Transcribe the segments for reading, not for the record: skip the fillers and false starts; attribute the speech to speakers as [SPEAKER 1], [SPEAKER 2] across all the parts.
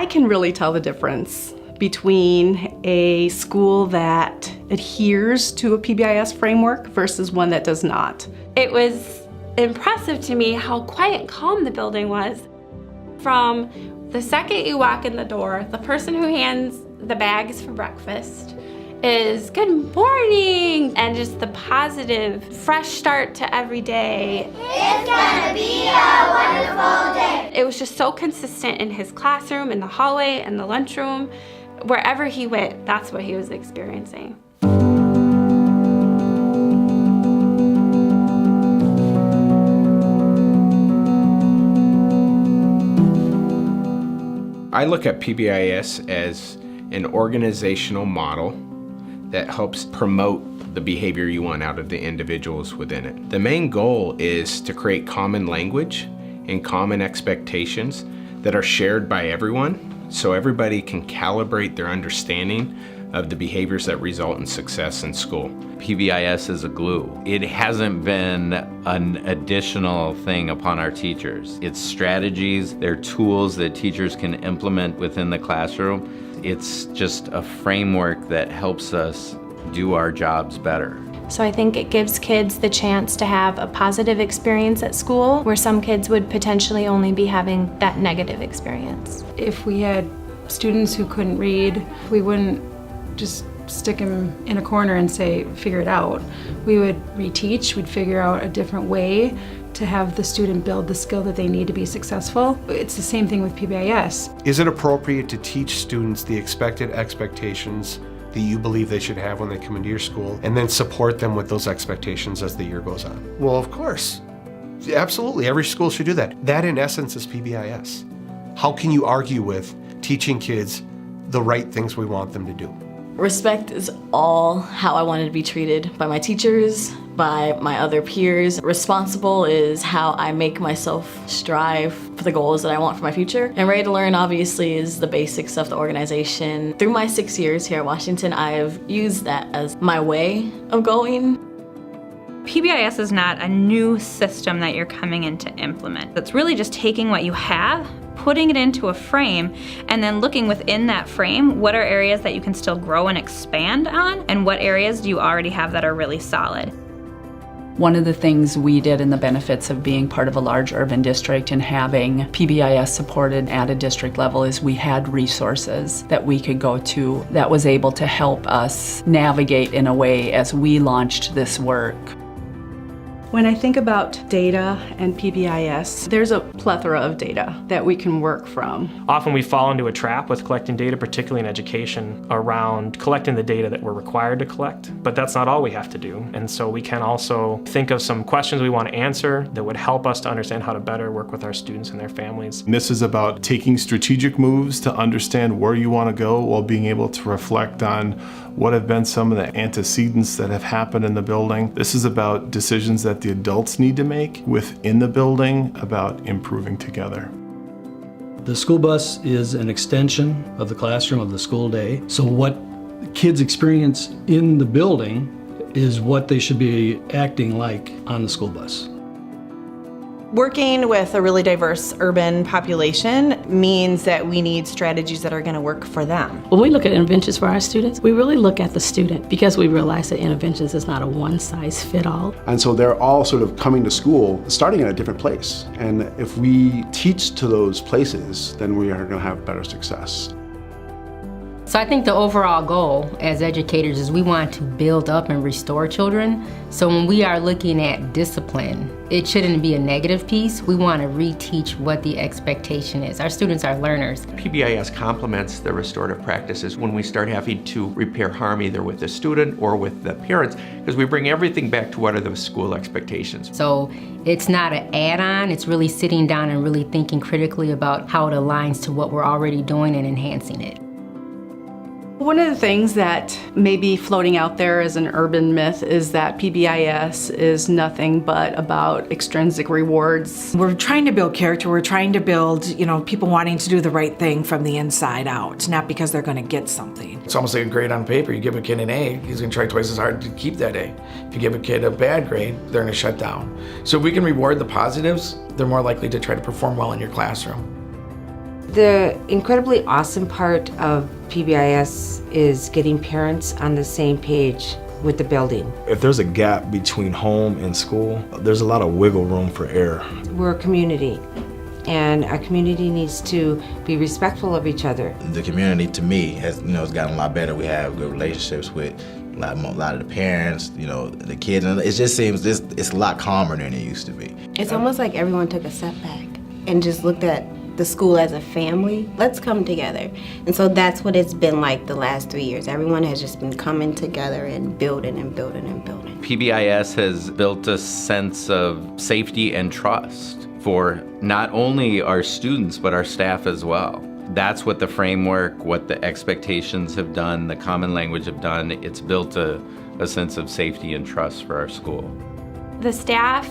[SPEAKER 1] I can really tell the difference between a school that adheres to a PBIS framework versus one that does not.
[SPEAKER 2] It was impressive to me how quiet and calm the building was. From the second you walk in the door, the person who hands the bags for breakfast is good morning, and just the positive, fresh start to every day.
[SPEAKER 3] It's gonna be a wonderful day.
[SPEAKER 2] It was just so consistent in his classroom, in the hallway, in the lunchroom. Wherever he went, that's what he was experiencing.
[SPEAKER 4] I look at PBIS as an organizational model that helps promote the behavior you want out of the individuals within it. The main goal is to create common language and common expectations that are shared by everyone, so everybody can calibrate their understanding of the behaviors that result in success in school.
[SPEAKER 5] PBIS is a glue. It hasn't been an additional thing upon our teachers. It's strategies, they're tools that teachers can implement within the classroom. It's just a framework that helps us do our jobs better.
[SPEAKER 6] So I think it gives kids the chance to have a positive experience at school, where some kids would potentially only be having that negative experience.
[SPEAKER 7] If we had students who couldn't read, we wouldn't just stick them in a corner and say, figure it out. We would reteach, we'd figure out a different way to have the student build the skill that they need to be successful. It's the same thing with PBIS.
[SPEAKER 8] Is it appropriate to teach students the expected expectations that you believe they should have when they come into your school, and then support them with those expectations as the year goes on? Well, of course. Absolutely, every school should do that. That in essence is PBIS. How can you argue with teaching kids the right things we want them to do?
[SPEAKER 9] Respect is all how I wanted to be treated by my teachers, by my other peers. Responsible is how I make myself strive for the goals that I want for my future. And ready to learn, obviously, is the basics of the organization. Through my 6 years here at Washington, I have used that as my way of going.
[SPEAKER 10] PBIS is not a new system that you're coming in to implement. It's really just taking what you have, putting it into a frame, and then looking within that frame, what are areas that you can still grow and expand on, and what areas do you already have that are really solid.
[SPEAKER 11] One of the things we did in the benefits of being part of a large urban district and having PBIS supported at a district level is we had resources that we could go to that was able to help us navigate in a way as we launched this work.
[SPEAKER 1] When I think about data and PBIS, there's a plethora of data that we can work from.
[SPEAKER 12] Often we fall into a trap with collecting data, particularly in education, around collecting the data that we're required to collect, but that's not all we have to do. And so we can also think of some questions we want to answer that would help us to understand how to better work with our students and their families.
[SPEAKER 13] This is about taking strategic moves to understand where you want to go while being able to reflect on what have been some of the antecedents that have happened in the building. This is about decisions that the adults need to make within the building about improving together.
[SPEAKER 14] The school bus is an extension of the classroom, of the school day. So what kids experience in the building is what they should be acting like on the school bus.
[SPEAKER 15] Working with a really diverse urban population means that we need strategies that are going to work for them.
[SPEAKER 16] When we look at interventions for our students, we really look at the student because we realize that interventions is not a one-size-fits-all.
[SPEAKER 17] And so they're all sort of coming to school starting at a different place. And if we teach to those places, then we are going to have better success.
[SPEAKER 18] So I think the overall goal as educators is we want to build up and restore children. So when we are looking at discipline, it shouldn't be a negative piece. We want to reteach what the expectation is. Our students are learners.
[SPEAKER 19] PBIS complements the restorative practices when we start having to repair harm either with the student or with the parents, because we bring everything back to what are the school expectations.
[SPEAKER 18] So it's not an add-on, it's really sitting down and really thinking critically about how it aligns to what we're already doing and enhancing it.
[SPEAKER 1] One of the things that may be floating out there as an urban myth is that PBIS is nothing but about extrinsic rewards.
[SPEAKER 20] We're trying to build character. We're trying to build, people wanting to do the right thing from the inside out, not because they're going to get something.
[SPEAKER 4] It's almost like a grade on paper. You give a kid an A, he's going to try twice as hard to keep that A. If you give a kid a bad grade, they're going to shut down. So if we can reward the positives, they're more likely to try to perform well in your classroom.
[SPEAKER 21] The incredibly awesome part of PBIS is getting parents on the same page with the building.
[SPEAKER 22] If there's a gap between home and school, there's a lot of wiggle room for error.
[SPEAKER 21] We're a community, and our community needs to be respectful of each other.
[SPEAKER 23] The community, to me, has gotten a lot better. We have good relationships with a lot of the parents, the kids, and it just seems it's a lot calmer than it used to be.
[SPEAKER 24] It's almost like everyone took a step back and just looked at the school as a family. Let's come together. And so that's what it's been like the last 3 years. Everyone has just been coming together and building and building and building.
[SPEAKER 5] PBIS has built a sense of safety and trust for not only our students, but our staff as well. That's what the framework, what the expectations have done, the common language have done. It's built a sense of safety and trust for our school.
[SPEAKER 2] The staff,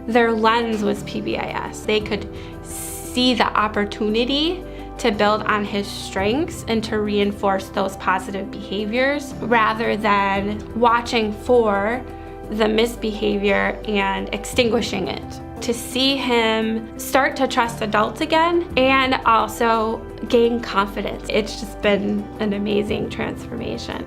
[SPEAKER 2] their lens was PBIS. They could see the opportunity to build on his strengths and to reinforce those positive behaviors rather than watching for the misbehavior and extinguishing it. To see him start to trust adults again and also gain confidence. It's just been an amazing transformation.